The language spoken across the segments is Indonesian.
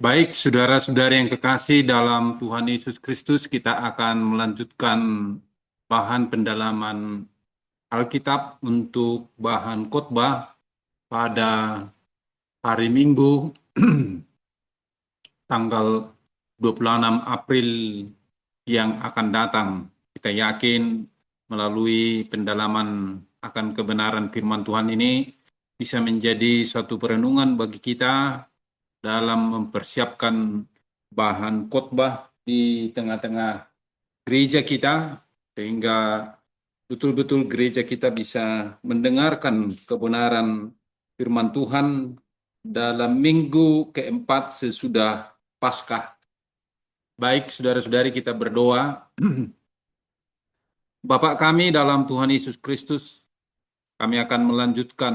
Baik, saudara-saudari yang kekasih dalam Tuhan Yesus Kristus, kita akan melanjutkan bahan pendalaman Alkitab untuk bahan khotbah pada hari Minggu, tanggal 26 April yang akan datang. Kita yakin melalui pendalaman akan kebenaran firman Tuhan ini bisa menjadi satu perenungan bagi kita dalam mempersiapkan bahan khotbah di tengah-tengah gereja kita, sehingga betul-betul gereja kita bisa mendengarkan kebenaran firman Tuhan dalam minggu keempat sesudah Paskah. Baik, saudara-saudari, kita berdoa. Bapa kami dalam Tuhan Yesus Kristus, kami akan melanjutkan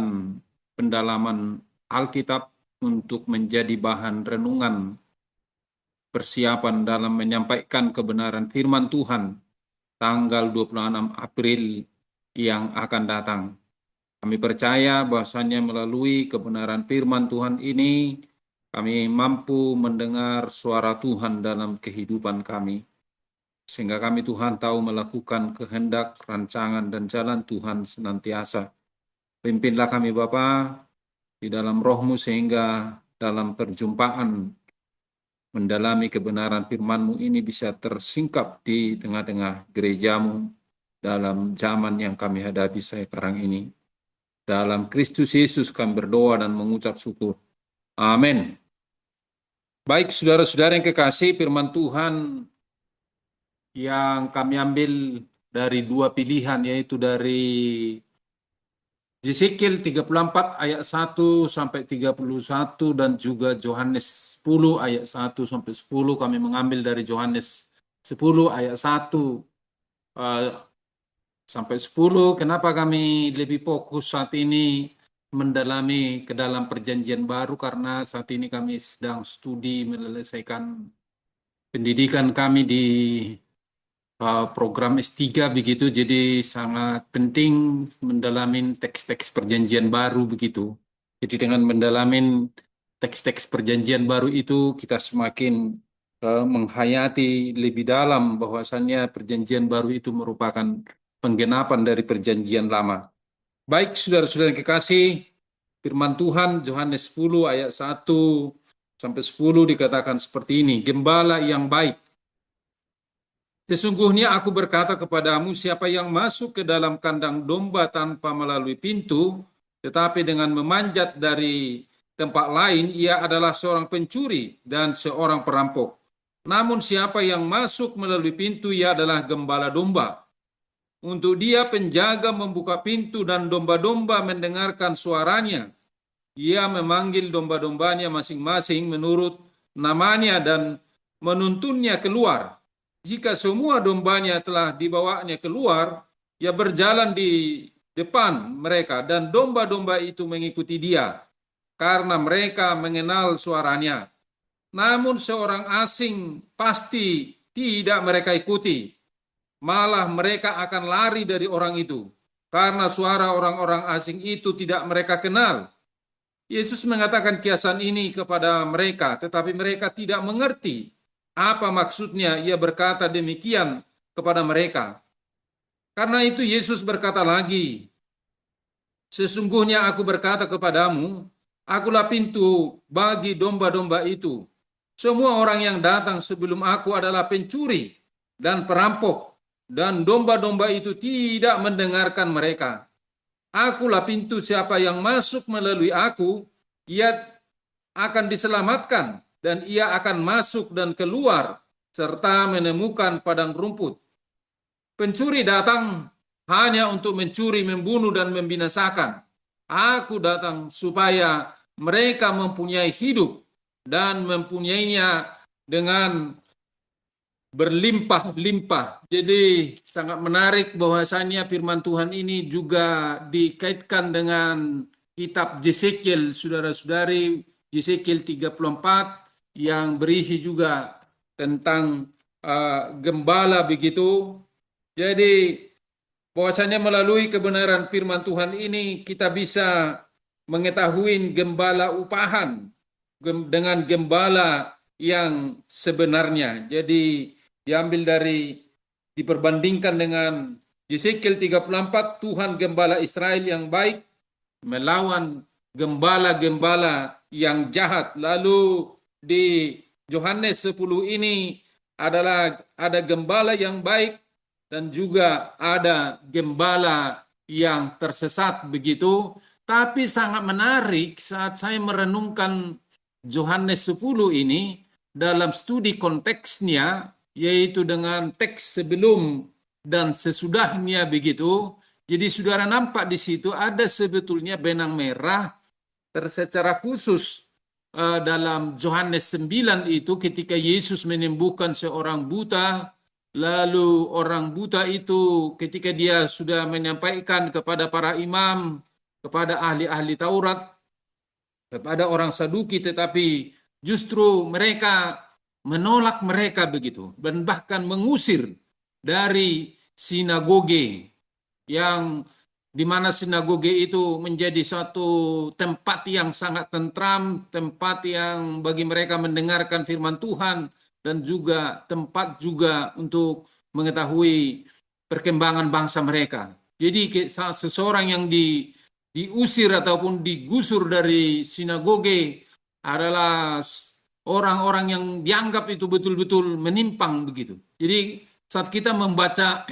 pendalaman Alkitab untuk menjadi bahan renungan persiapan dalam menyampaikan kebenaran firman Tuhan tanggal 26 April yang akan datang. Kami percaya bahwasannya melalui kebenaran firman Tuhan ini, kami mampu mendengar suara Tuhan dalam kehidupan kami. Sehingga kami Tuhan tahu melakukan kehendak, rancangan, dan jalan Tuhan senantiasa. Pimpinlah kami Bapa di dalam roh-Mu sehingga dalam perjumpaan mendalami kebenaran firman-Mu ini bisa tersingkap di tengah-tengah gereja-Mu dalam zaman yang kami hadapi sekarang ini. Dalam Kristus Yesus kami berdoa dan mengucap syukur. Amin. Baik, saudara-saudara yang kekasih, firman Tuhan yang kami ambil dari dua pilihan, yaitu dari Yeskiel 34 ayat 1 sampai 31 dan juga Yohanes 10 ayat 1 sampai 10. Kami mengambil dari Yohanes 10 ayat 1 sampai 10. Kenapa kami lebih fokus saat ini mendalami ke dalam perjanjian baru? Karena saat ini kami sedang studi menyelesaikan pendidikan kami di program S3 begitu, jadi sangat penting mendalamin teks-teks perjanjian baru begitu. Jadi dengan mendalamin teks-teks perjanjian baru itu kita semakin menghayati lebih dalam bahwasannya perjanjian baru itu merupakan penggenapan dari perjanjian lama. Baik, saudara-saudara yang kekasih, firman Tuhan Yohanes 10 ayat 1 sampai 10 dikatakan seperti ini, Gembala yang baik. Sesungguhnya aku berkata kepadamu, siapa yang masuk ke dalam kandang domba tanpa melalui pintu, tetapi dengan memanjat dari tempat lain, ia adalah seorang pencuri dan seorang perampok. Namun siapa yang masuk melalui pintu, ia adalah gembala domba. Untuk dia penjaga membuka pintu dan domba-domba mendengarkan suaranya. Ia memanggil domba-dombanya masing-masing menurut namanya dan menuntunnya keluar. Jika semua dombanya telah dibawanya keluar, ia berjalan di depan mereka dan domba-domba itu mengikuti dia karena mereka mengenal suaranya. Namun seorang asing pasti tidak mereka ikuti. Malah mereka akan lari dari orang itu karena suara orang-orang asing itu tidak mereka kenal. Yesus mengatakan kiasan ini kepada mereka, tetapi mereka tidak mengerti apa maksudnya. Ia berkata demikian kepada mereka. Karena itu Yesus berkata lagi, sesungguhnya aku berkata kepadamu, akulah pintu bagi domba-domba itu. Semua orang yang datang sebelum aku adalah pencuri dan perampok, dan domba-domba itu tidak mendengarkan mereka. Akulah pintu, siapa yang masuk melalui aku, ia akan diselamatkan, dan ia akan masuk dan keluar, serta menemukan padang rumput. Pencuri datang hanya untuk mencuri, membunuh, dan membinasakan. Aku datang supaya mereka mempunyai hidup, dan mempunyainya dengan berlimpah-limpah. Jadi sangat menarik bahwasannya firman Tuhan ini juga dikaitkan dengan kitab Yeskiel, saudara-saudari, Yeskiel 34 yang berisi juga tentang gembala begitu. Jadi bahwasannya melalui kebenaran firman Tuhan ini kita bisa mengetahui gembala upahan dengan gembala yang sebenarnya. Jadi diperbandingkan dengan Yeskiel 34, Tuhan Gembala Israel yang baik melawan gembala-gembala yang jahat. Lalu di Yohanes 10 ini ada gembala yang baik dan juga ada gembala yang tersesat begitu. Tapi sangat menarik saat saya merenungkan Yohanes 10 ini dalam studi konteksnya, yaitu dengan teks sebelum dan sesudahnya begitu. Jadi saudara nampak di situ ada sebetulnya benang merah secara khusus dalam Yohanes 9 itu ketika Yesus menyembuhkan seorang buta. Lalu orang buta itu ketika dia sudah menyampaikan kepada para imam, kepada ahli-ahli Taurat, kepada orang Saduki, tetapi justru mereka menolak mereka begitu dan bahkan mengusir dari sinagoge, yang di mana sinagoge itu menjadi suatu tempat yang sangat tentram, tempat yang bagi mereka mendengarkan firman Tuhan dan juga tempat juga untuk mengetahui perkembangan bangsa mereka. Jadi seseorang yang diusir ataupun digusur dari sinagoge adalah orang-orang yang dianggap itu betul-betul menyimpang begitu. Jadi saat kita membaca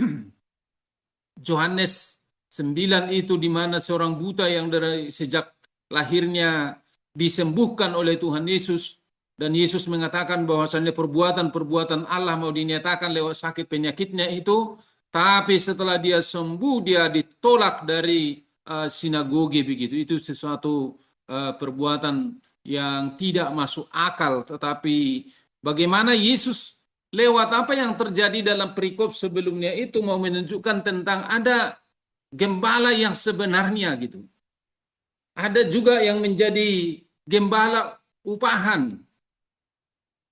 Yohanes 9 itu di mana seorang buta yang dari sejak lahirnya disembuhkan oleh Tuhan Yesus, dan Yesus mengatakan bahwasannya perbuatan-perbuatan Allah mau dinyatakan lewat sakit penyakitnya itu, tapi setelah dia sembuh dia ditolak dari sinagoge begitu. Itu sesuatu perbuatan yang tidak masuk akal. Tetapi bagaimana Yesus lewat apa yang terjadi dalam perikop sebelumnya itu mau menunjukkan tentang ada gembala yang sebenarnya gitu. Ada juga yang menjadi gembala upahan.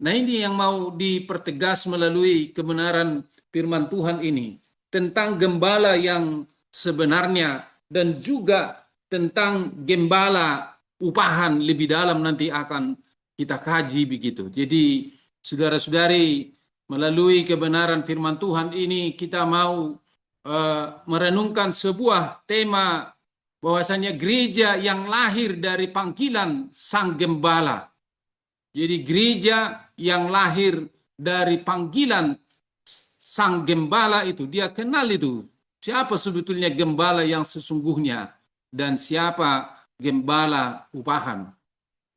Nah, ini yang mau dipertegas melalui kebenaran firman Tuhan ini tentang gembala yang sebenarnya dan juga tentang gembala upahan lebih dalam nanti akan kita kaji begitu. Jadi saudara-saudari, melalui kebenaran firman Tuhan ini kita mau merenungkan sebuah tema bahwasanya gereja yang lahir dari panggilan Sang Gembala. Jadi gereja yang lahir dari panggilan Sang Gembala itu, dia kenal itu. Siapa sebetulnya gembala yang sesungguhnya dan siapa gembala upahan.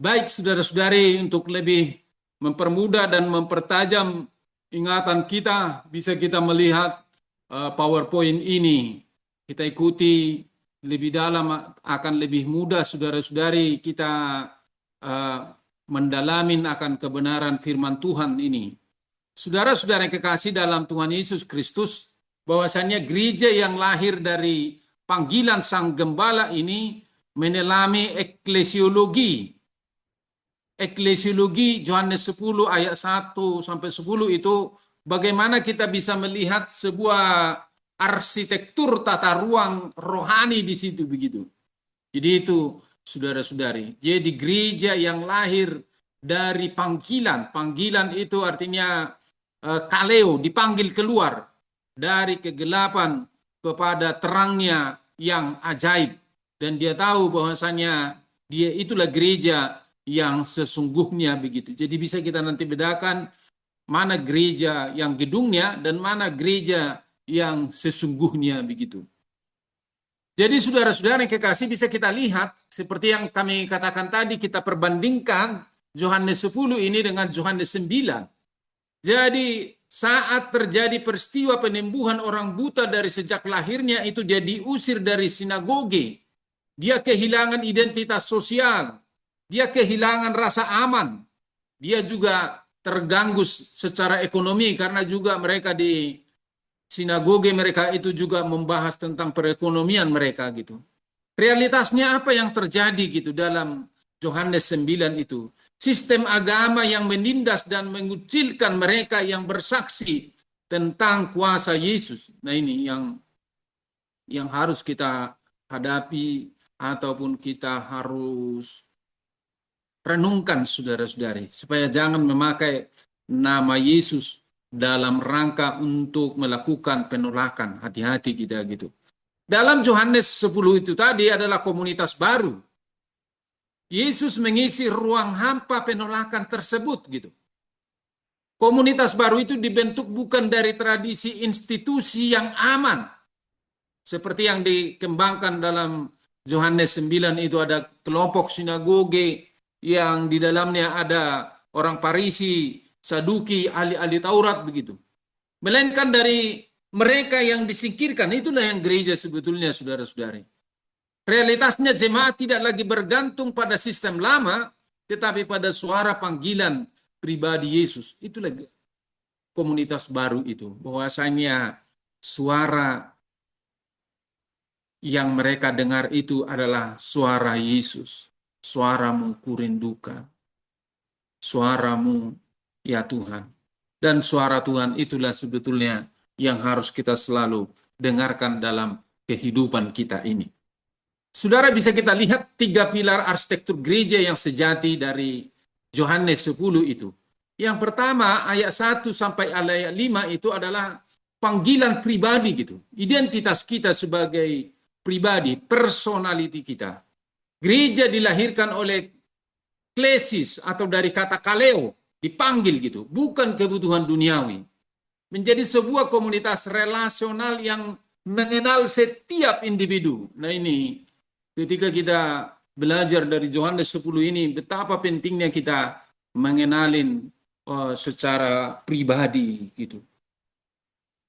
Baik saudara-saudari, untuk lebih mempermudah dan mempertajam ingatan kita, bisa kita melihat PowerPoint ini. Kita ikuti lebih dalam, akan lebih mudah saudara-saudari kita mendalamin akan kebenaran firman Tuhan ini. Saudara-saudara yang kekasih dalam Tuhan Yesus Kristus, bahwasannya gereja yang lahir dari panggilan Sang Gembala ini menelami eklesiologi. Eklesiologi Yohanes 10 ayat 1 sampai 10 itu bagaimana kita bisa melihat sebuah arsitektur tata ruang rohani di situ begitu. Jadi itu saudara-saudari. Jadi gereja yang lahir dari panggilan. Panggilan itu artinya kaleo, dipanggil keluar dari kegelapan kepada terangnya yang ajaib. Dan dia tahu bahwasanya dia itulah gereja yang sesungguhnya begitu. Jadi bisa kita nanti bedakan mana gereja yang gedungnya dan mana gereja yang sesungguhnya begitu. Jadi saudara-saudara yang kekasih, bisa kita lihat seperti yang kami katakan tadi, kita perbandingkan Yohanes 10 ini dengan Yohanes 9. Jadi saat terjadi peristiwa penyembuhan orang buta dari sejak lahirnya itu, dia diusir dari sinagoge. Dia kehilangan identitas sosial. Dia kehilangan rasa aman. Dia juga terganggu secara ekonomi karena juga mereka di sinagoge mereka itu juga membahas tentang perekonomian mereka gitu. Realitasnya apa yang terjadi gitu dalam Yohanes 9 itu? Sistem agama yang menindas dan mengucilkan mereka yang bersaksi tentang kuasa Yesus. Nah, ini yang harus kita hadapi ataupun kita harus renungkan saudara-saudari, supaya jangan memakai nama Yesus dalam rangka untuk melakukan penolakan. Hati-hati kita gitu. Dalam Yohanes 10 itu tadi adalah komunitas baru. Yesus mengisi ruang hampa penolakan tersebut gitu. Komunitas baru itu dibentuk bukan dari tradisi institusi yang aman. Seperti yang dikembangkan dalam Yohanes 9 itu ada kelompok sinagoge yang di dalamnya ada orang Farisi, Saduki, ahli-ahli Taurat begitu. Melainkan dari mereka yang disingkirkan, itulah yang gereja sebetulnya saudara-saudari. Realitasnya jemaat tidak lagi bergantung pada sistem lama, tetapi pada suara panggilan pribadi Yesus. Itulah komunitas baru itu. Bahwasanya suara yang mereka dengar itu adalah suara Yesus. Suaramu kurindukan. Suaramu ya Tuhan. Dan suara Tuhan itulah sebetulnya yang harus kita selalu dengarkan dalam kehidupan kita ini. Saudara, bisa kita lihat 3 pilar arsitektur gereja yang sejati dari Yohanes 10 itu. Yang pertama, ayat 1 sampai ayat 5 itu adalah panggilan pribadi gitu. Identitas kita sebagai pribadi, personality kita. Gereja dilahirkan oleh klesis atau dari kata kaleo, dipanggil gitu, bukan kebutuhan duniawi. Menjadi sebuah komunitas relasional yang mengenal setiap individu. Nah ini, ketika kita belajar dari Yohanes 10 ini, betapa pentingnya kita mengenalin secara pribadi gitu.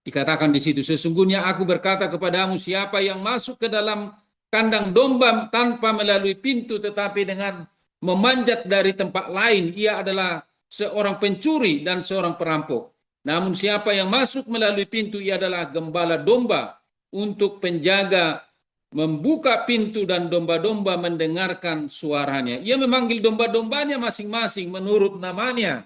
Dikatakan di situ, sesungguhnya aku berkata kepadamu, siapa yang masuk ke dalam kandang domba tanpa melalui pintu, tetapi dengan memanjat dari tempat lain, ia adalah seorang pencuri dan seorang perampok. Namun siapa yang masuk melalui pintu, ia adalah gembala domba untuk penjaga membuka pintu dan domba-domba mendengarkan suaranya. Ia memanggil domba-dombanya masing-masing menurut namanya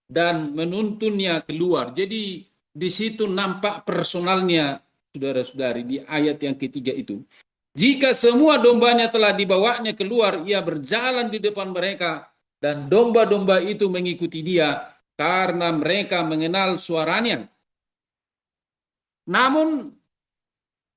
dan menuntunnya keluar. Jadi di situ nampak personalnya, saudara-saudari, di ayat yang ketiga itu. Jika semua dombanya telah dibawanya keluar, ia berjalan di depan mereka dan domba-domba itu mengikuti dia karena mereka mengenal suaranya. Namun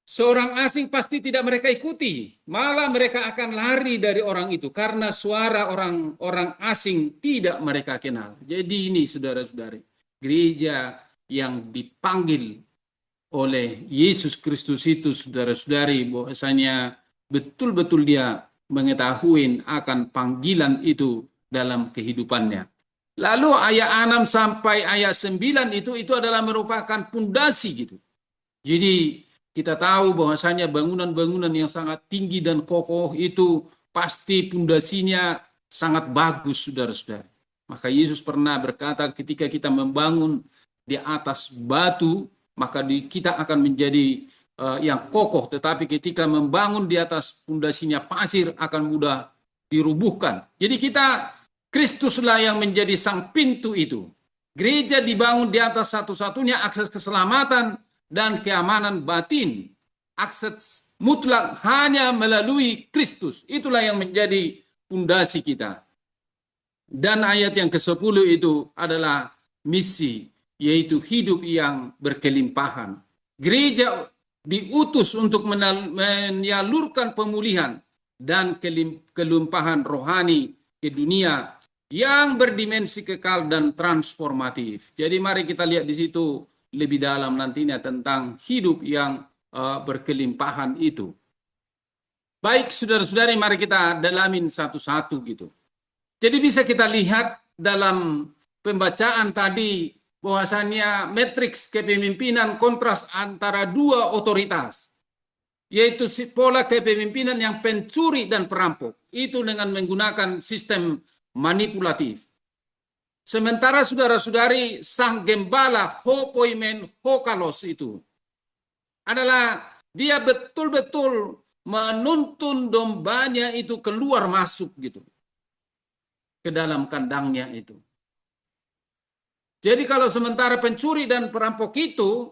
seorang asing pasti tidak mereka ikuti, malah mereka akan lari dari orang itu karena suara orang asing tidak mereka kenal. Jadi ini saudara-saudari, gereja yang dipanggil oleh Yesus Kristus itu saudara-saudari, bahwasanya betul-betul dia mengetahui akan panggilan itu dalam kehidupannya. Lalu ayat 6 sampai ayat 9 itu adalah merupakan pondasi gitu. Jadi kita tahu bahwasanya bangunan-bangunan yang sangat tinggi dan kokoh itu pasti pondasinya sangat bagus, saudara-saudara. Maka Yesus pernah berkata, ketika kita membangun di atas batu, maka kita akan menjadi yang kokoh. Tetapi ketika membangun di atas pondasinya pasir, akan mudah dirubuhkan. Jadi Kristuslah yang menjadi sang pintu itu. Gereja dibangun di atas satu-satunya akses keselamatan dan keamanan batin. Akses mutlak hanya melalui Kristus. Itulah yang menjadi pondasi kita. Dan ayat yang ke-10 itu adalah misi, yaitu hidup yang berkelimpahan. Gereja diutus untuk menyalurkan pemulihan dan kelimpahan rohani ke dunia yang berdimensi kekal dan transformatif. Jadi mari kita lihat di situ lebih dalam nantinya tentang hidup yang berkelimpahan itu. Baik saudara-saudari, mari kita dalamin satu-satu gitu. Jadi bisa kita lihat dalam pembacaan tadi bahwasannya matriks kepemimpinan kontras antara dua otoritas, yaitu pola kepemimpinan yang pencuri dan perampok, itu dengan menggunakan sistem manipulatif. Sementara saudara-saudari, sang gembala hopoimen hokalos itu adalah dia betul-betul menuntun dombanya itu keluar masuk gitu ke dalam kandangnya itu. Jadi kalau sementara pencuri dan perampok itu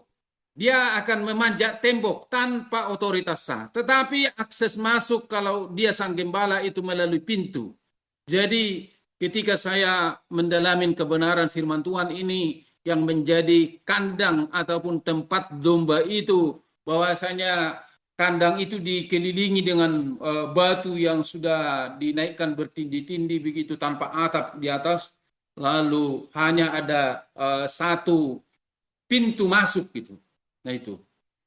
dia akan memanjat tembok tanpa otoritas sah. Tetapi akses masuk kalau dia sang gembala itu melalui pintu. Jadi ketika saya mendalami kebenaran firman Tuhan ini yang menjadi kandang ataupun tempat domba itu, bahwasanya kandang itu dikelilingi dengan batu yang sudah dinaikkan bertindih-tindih begitu tanpa atap di atas, lalu hanya ada satu pintu masuk gitu. Nah itu,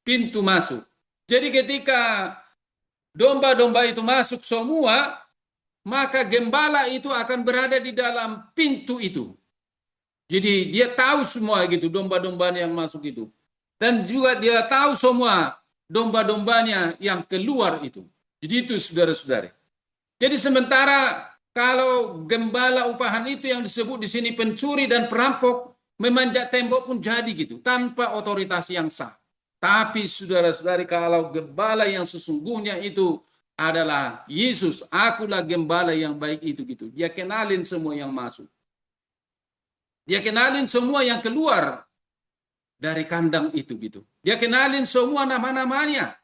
pintu masuk. Jadi ketika domba-domba itu masuk semua, maka gembala itu akan berada di dalam pintu itu. Jadi dia tahu semua gitu domba-dombanya yang masuk itu. Dan juga dia tahu semua domba-dombanya yang keluar itu. Jadi itu saudara-saudari. Jadi sementara kalau gembala upahan itu yang disebut di sini pencuri dan perampok, memanjat tembok pun jadi gitu tanpa otoritas yang sah. Tapi saudara-saudari, kalau gembala yang sesungguhnya itu adalah Yesus, akulah gembala yang baik itu gitu. Dia kenalin semua yang masuk. Dia kenalin semua yang keluar dari kandang itu gitu. Dia kenalin semua nama-namanya.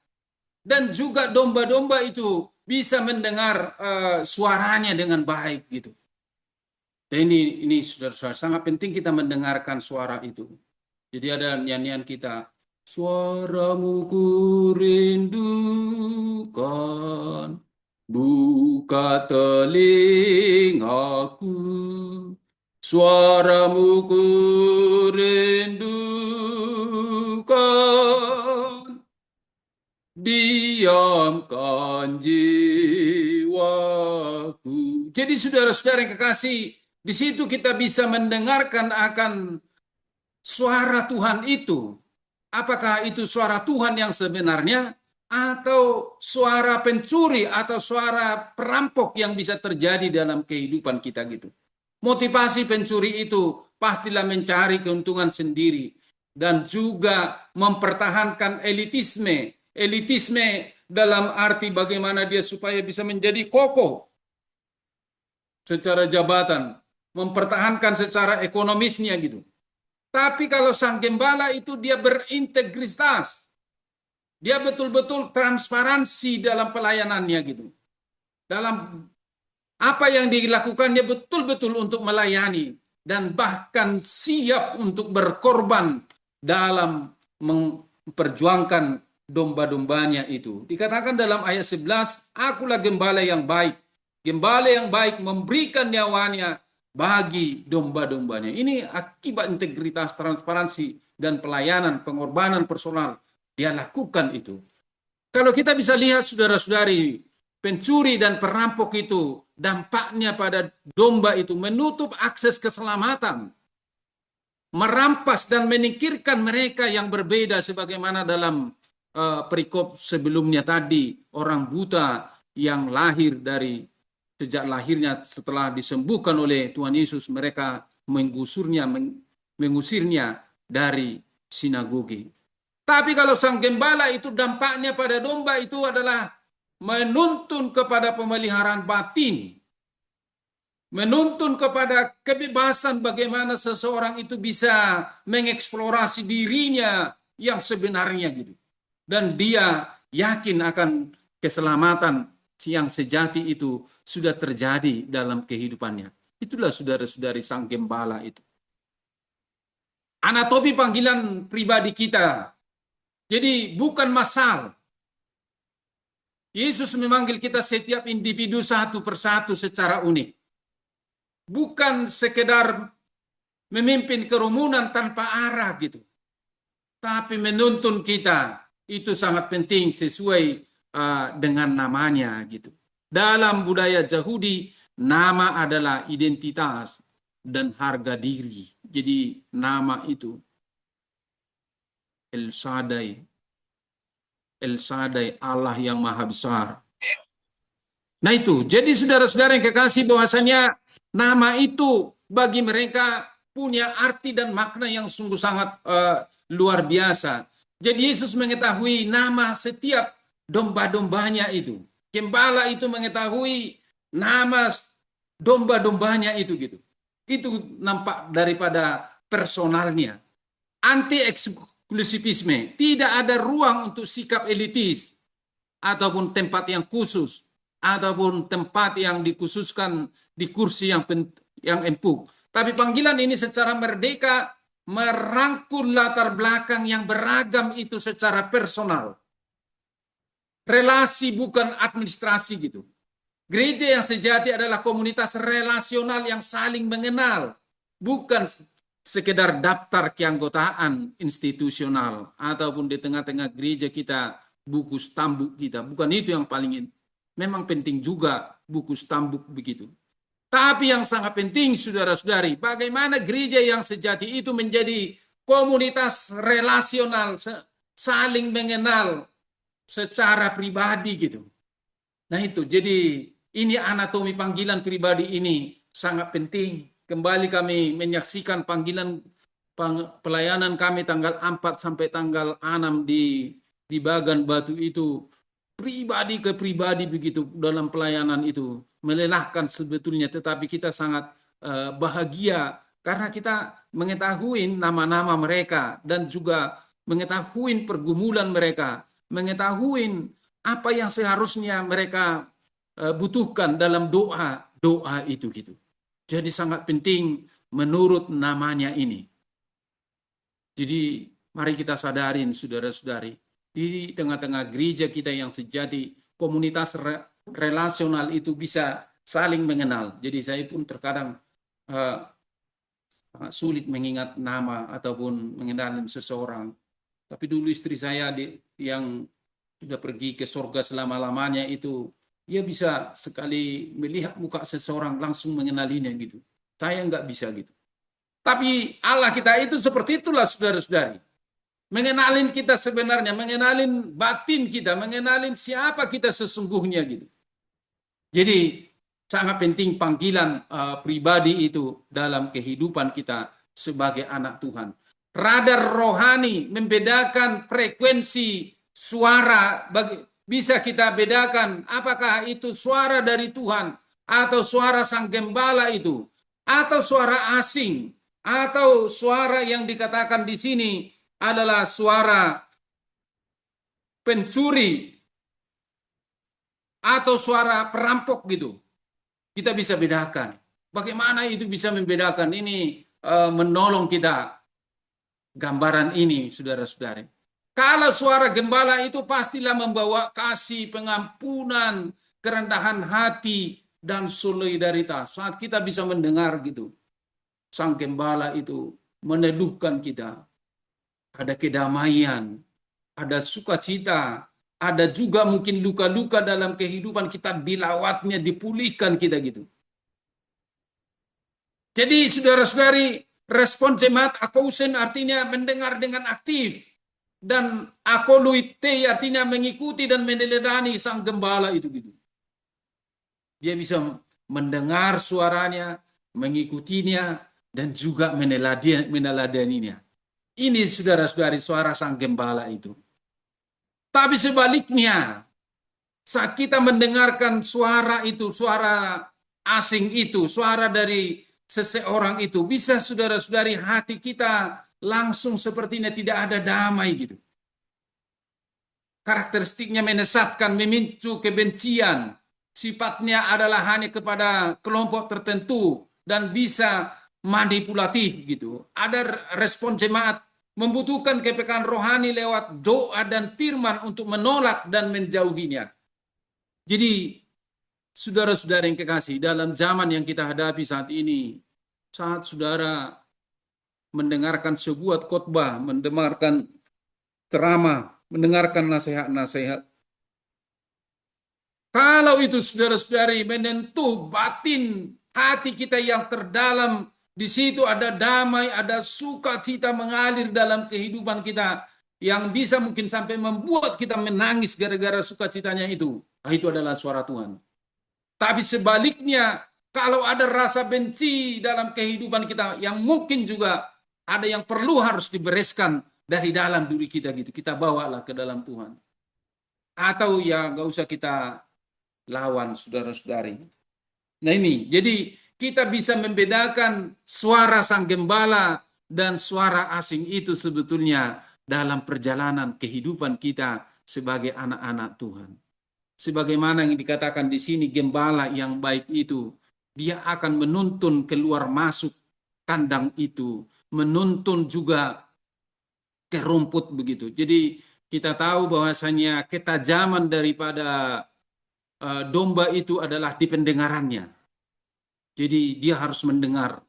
Dan juga domba-domba itu bisa mendengar suaranya dengan baik gitu. Dan ini saudara-saudara, sangat penting kita mendengarkan suara itu. Jadi ada nyanyian kita, suaramu ku rindukan, buka telingaku, suaramu ku rindukan, diamkan jiwaku. Jadi saudara-saudara yang kekasih, di situ kita bisa mendengarkan akan suara Tuhan itu. Apakah itu suara Tuhan yang sebenarnya atau suara pencuri atau suara perampok yang bisa terjadi dalam kehidupan kita gitu. Motivasi pencuri itu pastilah mencari keuntungan sendiri dan juga mempertahankan elitisme. Elitisme dalam arti bagaimana dia supaya bisa menjadi kokoh secara jabatan, mempertahankan secara ekonomisnya gitu. Tapi kalau sang gembala itu dia berintegritas, dia betul-betul transparansi dalam pelayanannya gitu. Dalam apa yang dilakukan dia betul-betul untuk melayani dan bahkan siap untuk berkorban dalam memperjuangkan domba-dombanya itu. Dikatakan dalam ayat 11, akulah gembala yang baik. Gembala yang baik memberikan nyawanya bagi domba-dombanya. Ini akibat integritas, transparansi, dan pelayanan, pengorbanan personal. Dia lakukan itu. Kalau kita bisa lihat saudara-saudari, pencuri dan perampok itu, dampaknya pada domba itu menutup akses keselamatan, merampas dan menyingkirkan mereka yang berbeda sebagaimana dalam perikop sebelumnya tadi, orang buta yang lahir dari sejak lahirnya setelah disembuhkan oleh Tuhan Yesus, mereka mengusirnya dari sinagoge. Tapi kalau sang gembala itu dampaknya pada domba itu adalah menuntun kepada pemeliharaan batin, menuntun kepada kebebasan bagaimana seseorang itu bisa mengeksplorasi dirinya yang sebenarnya gitu. Dan dia yakin akan keselamatan yang sejati itu sudah terjadi dalam kehidupannya. Itulah saudara-saudari sang gembala itu. Anatomi panggilan pribadi kita. Jadi bukan masal. Yesus memanggil kita setiap individu satu persatu secara unik. Bukan sekedar memimpin kerumunan tanpa arah gitu. Tapi menuntun kita. Itu sangat penting sesuai dengan namanya gitu. Dalam budaya Yahudi, nama adalah identitas dan harga diri. Jadi nama itu El Shaddai, El Shaddai, Allah yang maha besar. Nah itu, jadi saudara-saudara yang kekasih, bahwasanya nama itu bagi mereka punya arti dan makna yang sungguh sangat luar biasa. Jadi Yesus mengetahui nama setiap domba-dombanya itu. Gembala itu mengetahui nama domba-dombanya itu gitu. Itu nampak daripada personalnya. Anti-eksklusivisme. Tidak ada ruang untuk sikap elitis ataupun tempat yang khusus ataupun tempat yang dikhususkan di kursi yang empuk. Tapi panggilan ini secara merdeka merangkul latar belakang yang beragam itu secara personal. Relasi bukan administrasi gitu. Gereja yang sejati adalah komunitas relasional yang saling mengenal, bukan sekedar daftar keanggotaan institusional ataupun di tengah-tengah gereja kita buku stambuk kita. Bukan itu yang paling memang penting juga buku stambuk begitu. Tapi yang sangat penting saudara-saudari, bagaimana gereja yang sejati itu menjadi komunitas relasional, saling mengenal secara pribadi gitu. Nah itu, jadi ini anatomi panggilan pribadi ini sangat penting. Kembali kami menyaksikan panggilan pelayanan kami tanggal 4 sampai tanggal 6 di Bagan Batu itu. Pribadi ke pribadi begitu dalam pelayanan itu. Melelahkan sebetulnya, tetapi kita sangat bahagia karena kita mengetahui nama-nama mereka dan juga mengetahui pergumulan mereka, mengetahui apa yang seharusnya mereka butuhkan dalam doa itu gitu. Jadi sangat penting menurut namanya ini. Jadi mari kita sadarin saudara-saudari, di tengah-tengah gereja kita yang sejati, komunitas relasional itu bisa saling mengenal. Jadi saya pun terkadang sangat sulit mengingat nama ataupun mengenal seseorang. Tapi dulu istri saya yang sudah pergi ke surga selama-lamanya itu, dia bisa sekali melihat muka seseorang langsung mengenalinya gitu. Saya nggak bisa gitu. Tapi Allah kita itu seperti itulah saudara-saudari. Mengenalin kita sebenarnya, mengenalin batin kita, mengenalin siapa kita sesungguhnya gitu. Jadi sangat penting panggilan pribadi itu dalam kehidupan kita sebagai anak Tuhan. Radar rohani membedakan frekuensi suara, bisa kita bedakan apakah itu suara dari Tuhan atau suara sang gembala itu, atau suara asing, atau suara yang dikatakan di sini adalah suara pencuri atau suara perampok gitu. Kita bisa bedakan. Bagaimana itu bisa membedakan? Ini menolong kita gambaran ini, saudara-saudari. Kalau suara gembala itu pastilah membawa kasih, pengampunan, kerendahan hati, dan solidaritas. Saat kita bisa mendengar gitu, sang gembala itu meneduhkan kita. Ada kedamaian, ada sukacita, ada juga mungkin luka-luka dalam kehidupan kita, dilawatnya, dipulihkan kita gitu. Jadi saudara-saudari, respon jemaat akousen artinya mendengar dengan aktif. Dan akoluite artinya mengikuti dan meneladani sang gembala itu gitu. Dia bisa mendengar suaranya, mengikutinya, dan juga meneladaninya. Ini saudara-saudari suara sang gembala itu. Tapi sebaliknya, saat kita mendengarkan suara itu, suara asing itu, suara dari seseorang itu, bisa saudara-saudari hati kita langsung sepertinya tidak ada damai gitu. Karakteristiknya menyesatkan, memicu kebencian. Sifatnya adalah hanya kepada kelompok tertentu dan bisa manipulatif gitu. Ada respon jemaat membutuhkan kepekaan rohani lewat doa dan firman untuk menolak dan menjauhinya. Jadi saudara-saudara yang kekasih, dalam zaman yang kita hadapi saat ini, saat saudara mendengarkan sebuah khotbah, mendengarkan ceramah, mendengarkan nasihat-nasihat, kalau itu saudara-saudari menyentuh batin hati kita yang terdalam, di situ ada damai, ada sukacita mengalir dalam kehidupan kita yang bisa mungkin sampai membuat kita menangis gara-gara sukacitanya itu. Nah, itu adalah suara Tuhan. Tapi sebaliknya, kalau ada rasa benci dalam kehidupan kita yang mungkin juga ada yang perlu harus dibereskan dari dalam diri kita gitu. Kita bawalah ke dalam Tuhan. Atau ya nggak usah kita lawan saudara-saudari. Nah ini, jadi kita bisa membedakan suara sang gembala dan suara asing itu sebetulnya dalam perjalanan kehidupan kita sebagai anak-anak Tuhan. sebagaimana yang dikatakan di sini, gembala yang baik itu, dia akan menuntun keluar masuk kandang itu, menuntun juga ke rumput begitu. Jadi kita tahu bahwasanya ketajaman daripada domba itu adalah di pendengarannya. Jadi dia harus mendengar.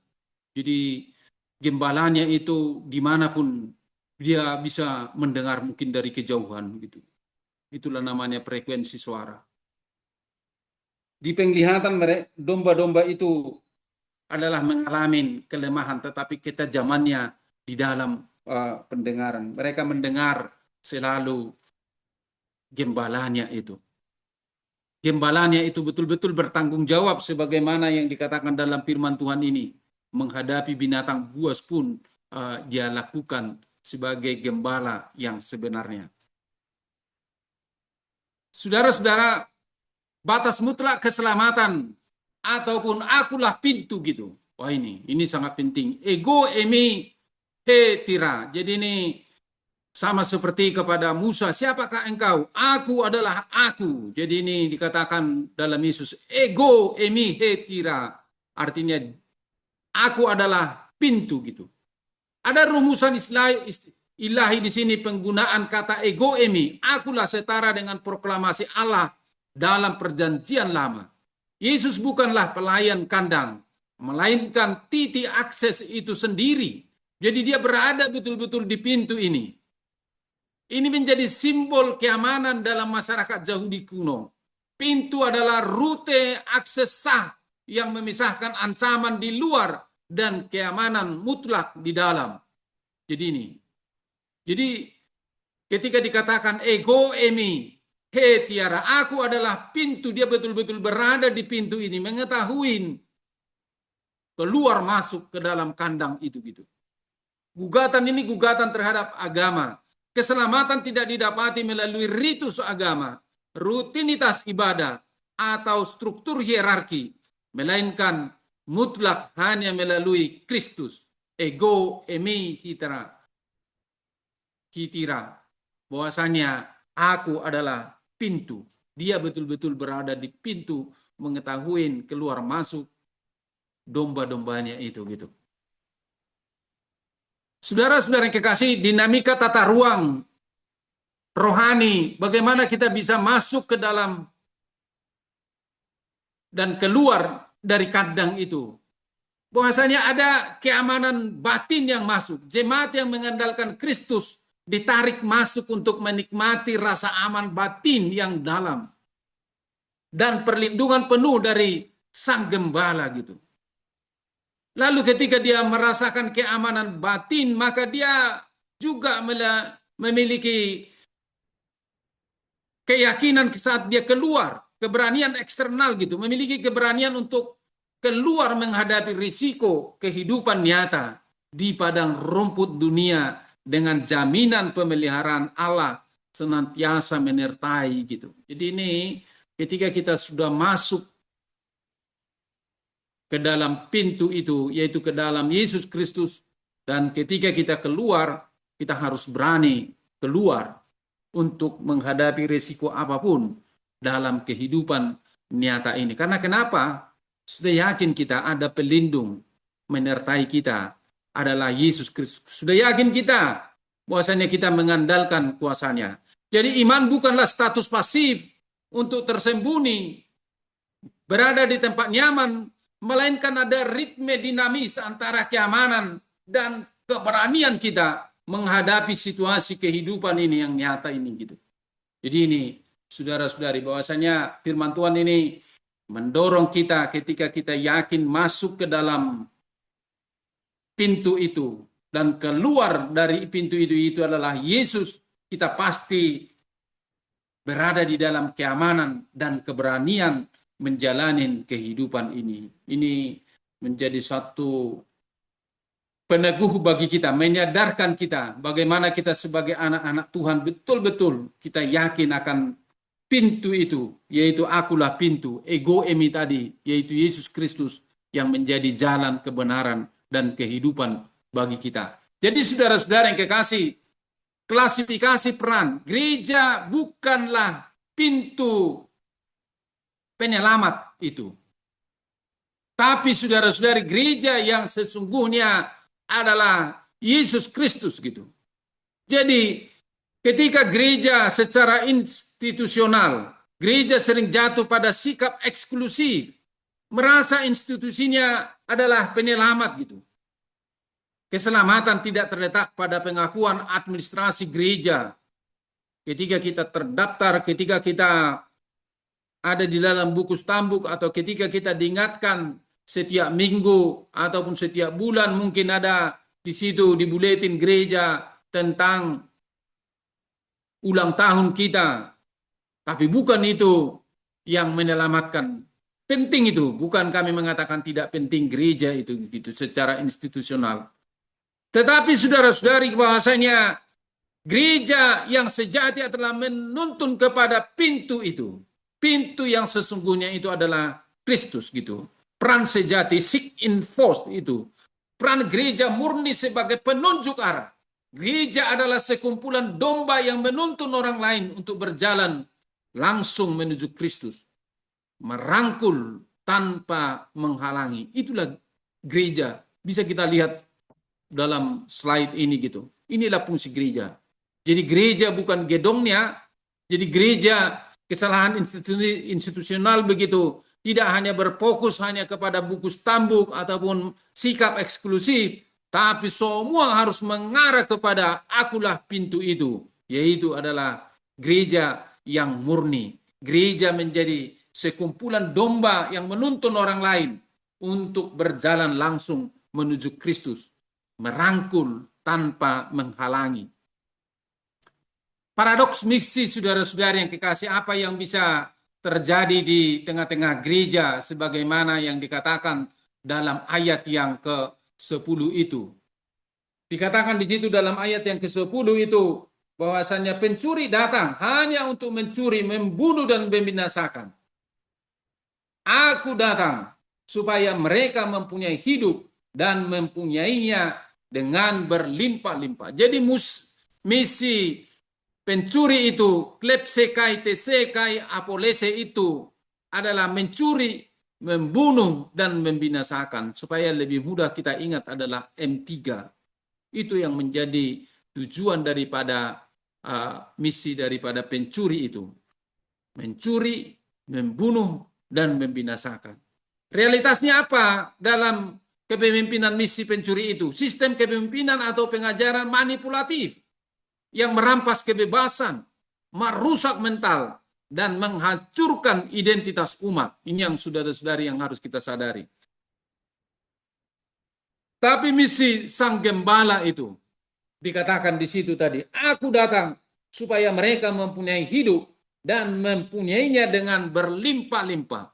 Jadi gembalanya itu dimanapun dia bisa mendengar, mungkin dari kejauhan gitu. Itulah namanya frekuensi suara. Di penglihatan mereka, domba-domba itu adalah mengalami kelemahan, tetapi ketajamannya di dalam pendengaran. Mereka mendengar selalu gembalanya itu. Gembalanya itu betul-betul bertanggung jawab sebagaimana yang dikatakan dalam firman Tuhan ini. Menghadapi binatang buas pun dia lakukan sebagai gembala yang sebenarnya. Saudara-saudara, batas mutlak keselamatan ataupun akulah pintu gitu. Wah, ini sangat penting. Ego emi he tira. Jadi ini sama seperti kepada Musa, siapakah engkau? Aku adalah aku. Jadi ini dikatakan dalam Yesus, ego emi he tira. Artinya aku adalah pintu gitu. Ada rumusan ilahi di sini, penggunaan kata ego emi. Akulah setara dengan proklamasi Allah dalam perjanjian lama. Yesus bukanlah pelayan kandang, melainkan titik akses itu sendiri. Jadi dia berada betul-betul di pintu ini. Ini menjadi simbol keamanan dalam masyarakat Yahudi kuno. Pintu adalah rute akses sah yang memisahkan ancaman di luar dan keamanan mutlak di dalam. Jadi ini. Jadi ketika dikatakan ego emi, he tiara, aku adalah pintu, dia betul-betul berada di pintu ini, mengetahui keluar masuk ke dalam kandang itu gitu. Gugatan ini gugatan terhadap agama. Keselamatan tidak didapati melalui ritus agama, rutinitas ibadah, atau struktur hierarki, melainkan mutlak hanya melalui Kristus. Ego emi hitira. Bahwasanya aku adalah pintu. Dia betul-betul berada di pintu, mengetahui keluar masuk domba-dombanya itu gitu. Saudara-saudara yang kekasih, dinamika tata ruang rohani, bagaimana kita bisa masuk ke dalam dan keluar dari kandang itu. Bahwasanya ada keamanan batin yang masuk. Jemaat yang mengandalkan Kristus ditarik masuk untuk menikmati rasa aman batin yang dalam. Dan perlindungan penuh dari sang gembala gitu. Lalu ketika dia merasakan keamanan batin, maka dia juga memiliki keyakinan saat dia keluar, keberanian eksternal gitu, memiliki keberanian untuk keluar menghadapi risiko kehidupan nyata di padang rumput dunia dengan jaminan pemeliharaan Allah senantiasa menyertai gitu. Jadi ini ketika kita sudah masuk ke dalam pintu itu, yaitu ke dalam Yesus Kristus, dan ketika kita keluar, kita harus berani keluar untuk menghadapi risiko apapun dalam kehidupan nyata ini. Karena kenapa? Sudah yakin kita ada pelindung menyertai kita, adalah Yesus Kristus. Sudah yakin kita bahwasanya kita mengandalkan kuasanya. Jadi iman bukanlah status pasif untuk tersembunyi, berada di tempat nyaman, melainkan ada ritme dinamis antara keamanan dan keberanian kita menghadapi situasi kehidupan ini yang nyata ini gitu. Jadi ini saudara-saudari, bahwasanya firman Tuhan ini mendorong kita ketika kita yakin masuk ke dalam pintu itu dan keluar dari pintu itu adalah Yesus, kita pasti berada di dalam keamanan dan keberanian menjalani kehidupan ini. Ini menjadi satu peneguh bagi kita, menyadarkan kita bagaimana kita sebagai anak-anak Tuhan betul-betul kita yakin akan pintu itu, yaitu akulah pintu, ego emi tadi, yaitu Yesus Kristus yang menjadi jalan kebenaran dan kehidupan bagi kita. Jadi saudara-saudara yang kekasih, klasifikasi peran gereja bukanlah pintu penyelamat itu. Tapi saudara-saudari, gereja yang sesungguhnya adalah Yesus Kristus gitu. Jadi ketika gereja secara institusional, gereja sering jatuh pada sikap eksklusif, merasa institusinya adalah penyelamat gitu. Keselamatan tidak terletak pada pengakuan administrasi gereja. Ketika kita terdaftar, ketika kita ada di dalam buku stambuk, atau ketika kita diingatkan setiap minggu ataupun setiap bulan, mungkin ada di situ di buletin gereja tentang ulang tahun kita. Tapi bukan itu yang menyelamatkan. Penting itu, bukan kami mengatakan tidak penting gereja itu gitu secara institusional. Tetapi saudara-saudari, bahwasanya gereja yang sejati adalah menuntun kepada pintu itu. Pintu yang sesungguhnya itu adalah Kristus gitu. Peran sejati, seek in force itu. Peran gereja murni sebagai penunjuk arah. Gereja adalah sekumpulan domba yang menuntun orang lain untuk berjalan langsung menuju Kristus. Merangkul tanpa menghalangi. Itulah gereja. Bisa kita lihat dalam slide ini gitu. Inilah fungsi gereja. Jadi gereja bukan gedongnya. Jadi gereja kesalahan institusional begitu. Tidak hanya berfokus hanya kepada buku stambuk ataupun sikap eksklusif, tapi semua harus mengarah kepada akulah pintu itu, yaitu adalah gereja yang murni. Gereja menjadi sekumpulan domba yang menuntun orang lain untuk berjalan langsung menuju Kristus, merangkul tanpa menghalangi. Paradoks misi, saudara-saudari yang kekasih, apa yang bisa terjadi di tengah-tengah gereja sebagaimana yang dikatakan dalam ayat yang ke-10 itu. Dikatakan di situ dalam ayat yang ke-10 itu bahwasannya pencuri datang hanya untuk mencuri, membunuh dan membinasakan. Aku datang supaya mereka mempunyai hidup dan mempunyainya dengan berlimpah-limpah. Jadi misi pencuri itu, klepsekai, tesekai, apolese itu adalah mencuri, membunuh, dan membinasakan. Supaya lebih mudah kita ingat adalah M3. Itu yang menjadi tujuan daripada misi daripada pencuri itu. Mencuri, membunuh, dan membinasakan. Realitasnya apa dalam kepemimpinan misi pencuri itu? Sistem kepemimpinan atau pengajaran manipulatif yang merampas kebebasan, merusak mental, dan menghancurkan identitas umat. Ini yang saudara-saudari yang harus kita sadari. Tapi misi sang gembala itu, dikatakan di situ tadi, aku datang supaya mereka mempunyai hidup dan mempunyainya dengan berlimpah-limpah.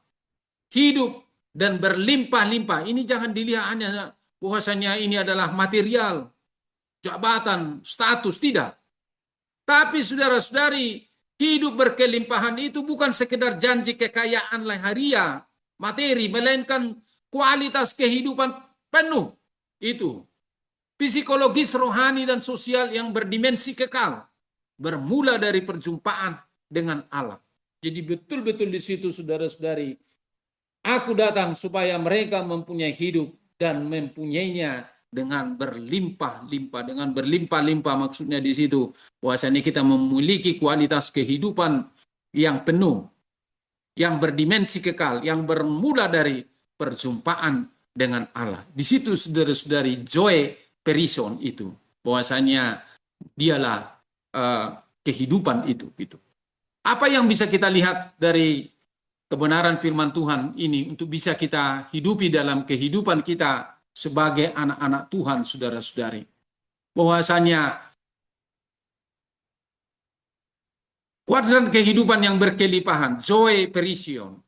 Hidup dan berlimpah-limpah. Ini jangan dilihat hanya bahwasanya ini adalah material, jabatan, status, tidak. Tapi saudara-saudari, hidup berkelimpahan itu bukan sekedar janji kekayaan laharia, materi, melainkan kualitas kehidupan penuh. Itu psikologis, rohani, dan sosial yang berdimensi kekal. Bermula dari perjumpaan dengan Allah. Jadi betul-betul di situ saudara-saudari, aku datang supaya mereka mempunyai hidup dan mempunyainya dengan berlimpah-limpah. Dengan berlimpah-limpah maksudnya di situ bahwasanya kita memiliki kualitas kehidupan yang penuh, yang berdimensi kekal, yang bermula dari perjumpaan dengan Allah. Di situ saudara-saudari joy perison itu, bahwasanya dialah kehidupan itu. Gitu. Apa yang bisa kita lihat dari kebenaran firman Tuhan ini untuk bisa kita hidupi dalam kehidupan kita sebagai anak-anak Tuhan, saudara-saudari? Bahwasanya kuadran kehidupan yang berkelimpahan, zoe perision.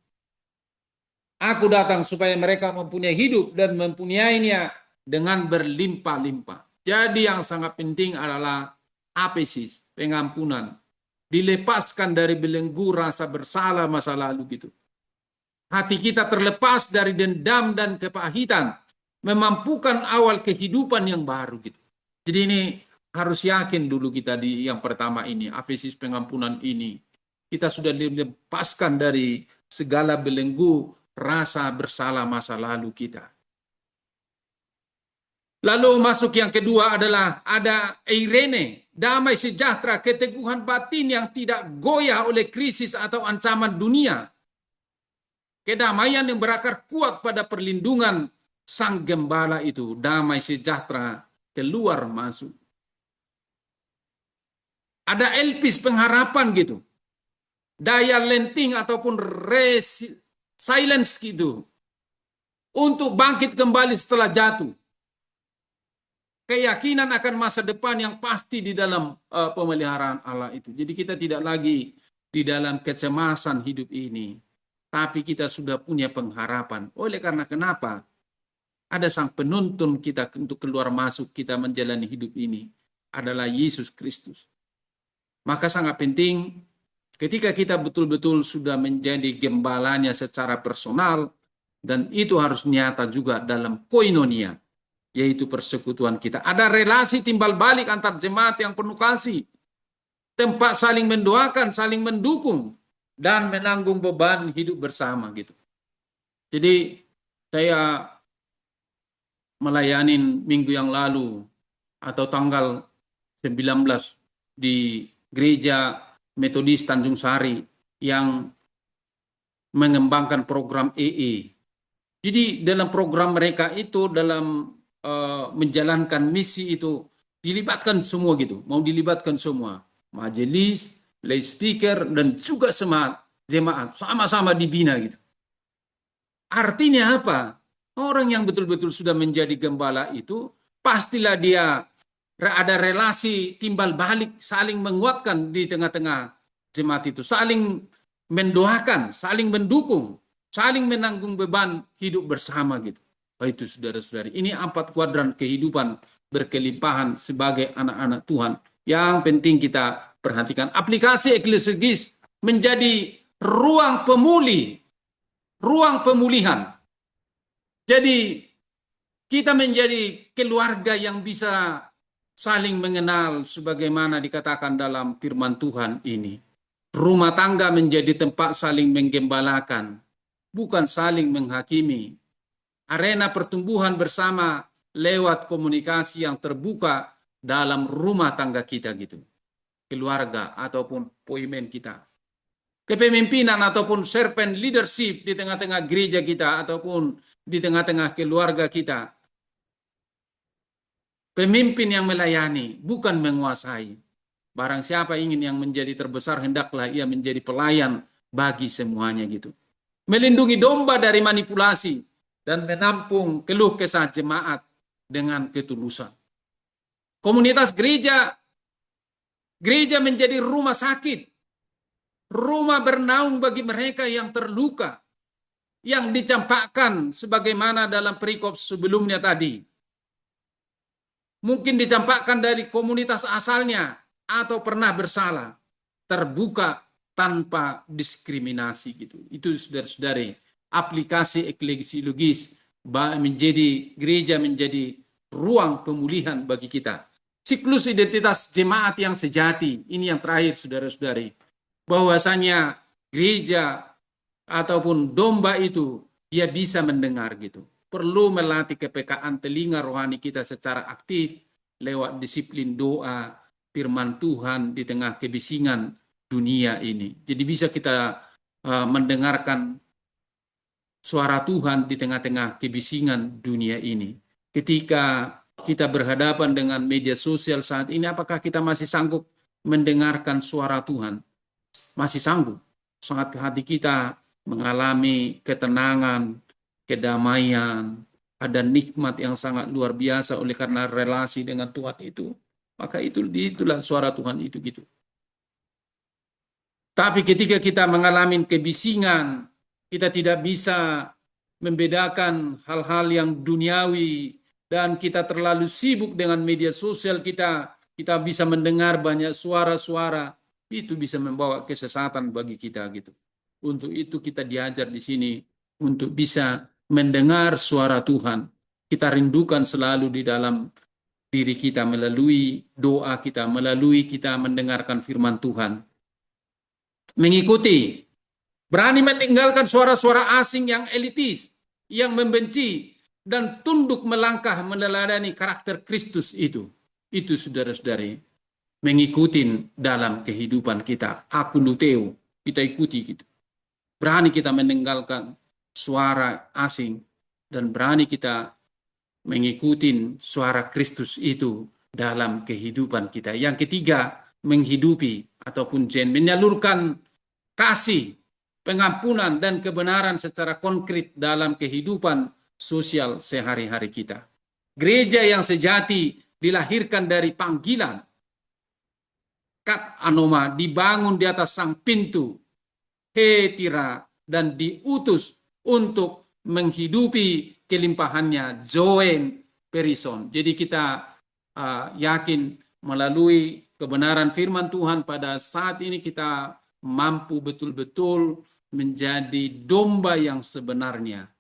Aku datang supaya mereka mempunyai hidup dan mempunyainya dengan berlimpah-limpah. Jadi yang sangat penting adalah apesis, pengampunan. Dilepaskan dari belenggu rasa bersalah masa lalu gitu. Hati kita terlepas dari dendam dan kepahitan. Memampukan awal kehidupan yang baru gitu. Jadi ini harus yakin dulu kita di yang pertama ini, apesis pengampunan ini. Kita sudah dilepaskan dari segala belenggu rasa bersalah masa lalu kita. Lalu masuk yang kedua adalah ada eirene, damai sejahtera, keteguhan batin yang tidak goyah oleh krisis atau ancaman dunia. Kedamaian yang berakar kuat pada perlindungan Sang Gembala itu, damai sejahtera keluar masuk. Ada elpis pengharapan gitu. Daya lenting ataupun silence gitu. Untuk bangkit kembali setelah jatuh. Keyakinan akan masa depan yang pasti di dalam pemeliharaan Allah itu. Jadi kita tidak lagi di dalam kecemasan hidup ini. Tapi kita sudah punya pengharapan. Oleh karena kenapa? Ada sang penuntun kita untuk keluar masuk kita menjalani hidup ini. Adalah Yesus Kristus. Maka sangat penting ketika kita betul-betul sudah menjadi gembalanya secara personal. Dan itu harus nyata juga dalam koinonia. Yaitu persekutuan kita. Ada relasi timbal balik antar jemaat yang penuh kasih. Tempat saling mendoakan, saling mendukung. Dan menanggung beban hidup bersama gitu. Jadi saya melayani minggu yang lalu atau tanggal 19 di Gereja Metodis Tanjung Sari yang mengembangkan program EE. Jadi dalam program mereka itu dalam menjalankan misi itu dilibatkan semua gitu, mau dilibatkan semua, majelis, lay speaker dan juga jemaat sama-sama dibina gitu. Artinya apa? Orang yang betul-betul sudah menjadi gembala itu pastilah dia ada relasi timbal balik, saling menguatkan di tengah-tengah jemaat itu, saling mendoakan, saling mendukung, saling menanggung beban hidup bersama gitu. Itu saudara-saudari, ini 4 kuadran kehidupan berkelimpahan sebagai anak-anak Tuhan yang penting kita perhatikan. Aplikasi eklesiologis menjadi ruang pemulih, ruang pemulihan. Jadi kita menjadi keluarga yang bisa saling mengenal sebagaimana dikatakan dalam firman Tuhan ini. Rumah tangga menjadi tempat saling menggembalakan, bukan saling menghakimi. Arena pertumbuhan bersama lewat komunikasi yang terbuka dalam rumah tangga kita gitu. Keluarga ataupun poimen kita. Kepemimpinan ataupun servant leadership di tengah-tengah gereja kita ataupun di tengah-tengah keluarga kita. Pemimpin yang melayani, bukan menguasai. Barang siapa ingin yang menjadi terbesar, hendaklah ia menjadi pelayan bagi semuanya gitu. Melindungi domba dari manipulasi dan menampung keluh kesah jemaat dengan ketulusan. Komunitas gereja menjadi rumah sakit, rumah bernaung bagi mereka yang terluka, yang dicampakkan sebagaimana dalam perikop sebelumnya tadi. Mungkin dicampakkan dari komunitas asalnya atau pernah bersalah, terbuka tanpa diskriminasi gitu. Itu saudara-saudari, aplikasi eklesiologis gereja menjadi ruang pemulihan bagi kita. Siklus identitas jemaat yang sejati, ini yang terakhir saudara-saudari. Bahwasanya gereja ataupun domba itu dia bisa mendengar gitu. Perlu melatih kepekaan telinga rohani kita secara aktif lewat disiplin doa, firman Tuhan di tengah kebisingan dunia ini. Jadi bisa kita mendengarkan suara Tuhan di tengah-tengah kebisingan dunia ini. Ketika kita berhadapan dengan media sosial saat ini, apakah kita masih sanggup mendengarkan suara Tuhan? Masih sanggup. Saat hati kita mengalami ketenangan, kedamaian, ada nikmat yang sangat luar biasa oleh karena relasi dengan Tuhan itu, maka itulah suara Tuhan itu gitu. Tapi ketika kita mengalami kebisingan, kita tidak bisa membedakan hal-hal yang duniawi dan kita terlalu sibuk dengan media sosial kita bisa mendengar banyak suara-suara, itu bisa membawa kesesatan bagi kita gitu. Untuk itu kita diajar di sini untuk bisa mendengar suara Tuhan. Kita rindukan selalu di dalam diri kita melalui doa kita, melalui kita mendengarkan firman Tuhan. Mengikuti Berani meninggalkan suara-suara asing yang elitis, yang membenci, dan tunduk melangkah meneladani karakter Kristus itu. Itu saudara-saudari, mengikuti dalam kehidupan kita. Aku luteo, kita ikuti gitu. Berani kita meninggalkan suara asing dan berani kita mengikuti suara Kristus itu dalam kehidupan kita. Yang ketiga, menghidupi ataupun menyalurkan kasih, pengampunan, dan kebenaran secara konkret dalam kehidupan sosial sehari-hari kita. Gereja yang sejati dilahirkan dari panggilan. Kat anoma dibangun di atas sang pintu, hetira, dan diutus untuk menghidupi kelimpahannya, zoen perison. Jadi kita yakin melalui kebenaran firman Tuhan pada saat ini kita mampu betul-betul menjadi domba yang sebenarnya.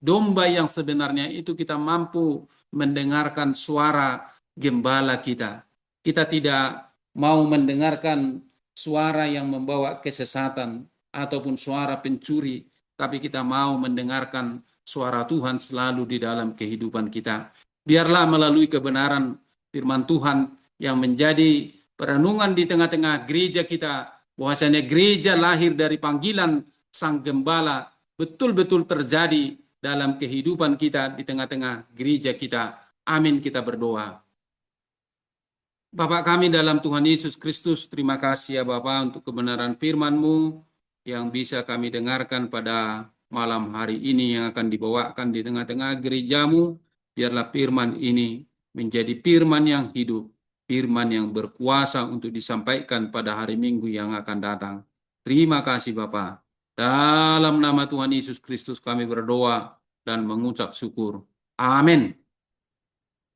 Domba yang sebenarnya itu kita mampu mendengarkan suara gembala kita. Kita tidak mau mendengarkan suara yang membawa kesesatan ataupun suara pencuri, tapi kita mau mendengarkan suara Tuhan selalu di dalam kehidupan kita. Biarlah melalui kebenaran firman Tuhan yang menjadi perenungan di tengah-tengah gereja kita, bahwasanya gereja lahir dari panggilan Sang Gembala betul-betul terjadi dalam kehidupan kita di tengah-tengah gereja kita. Amin, kita berdoa. Bapak kami dalam Tuhan Yesus Kristus, terima kasih ya Bapak untuk kebenaran firman-Mu yang bisa kami dengarkan pada malam hari ini yang akan dibawakan di tengah-tengah gereja-Mu. Biarlah firman ini menjadi firman yang hidup, firman yang berkuasa untuk disampaikan pada hari Minggu yang akan datang. Terima kasih Bapak. Dalam nama Tuhan Yesus Kristus kami berdoa dan mengucap syukur. Amin.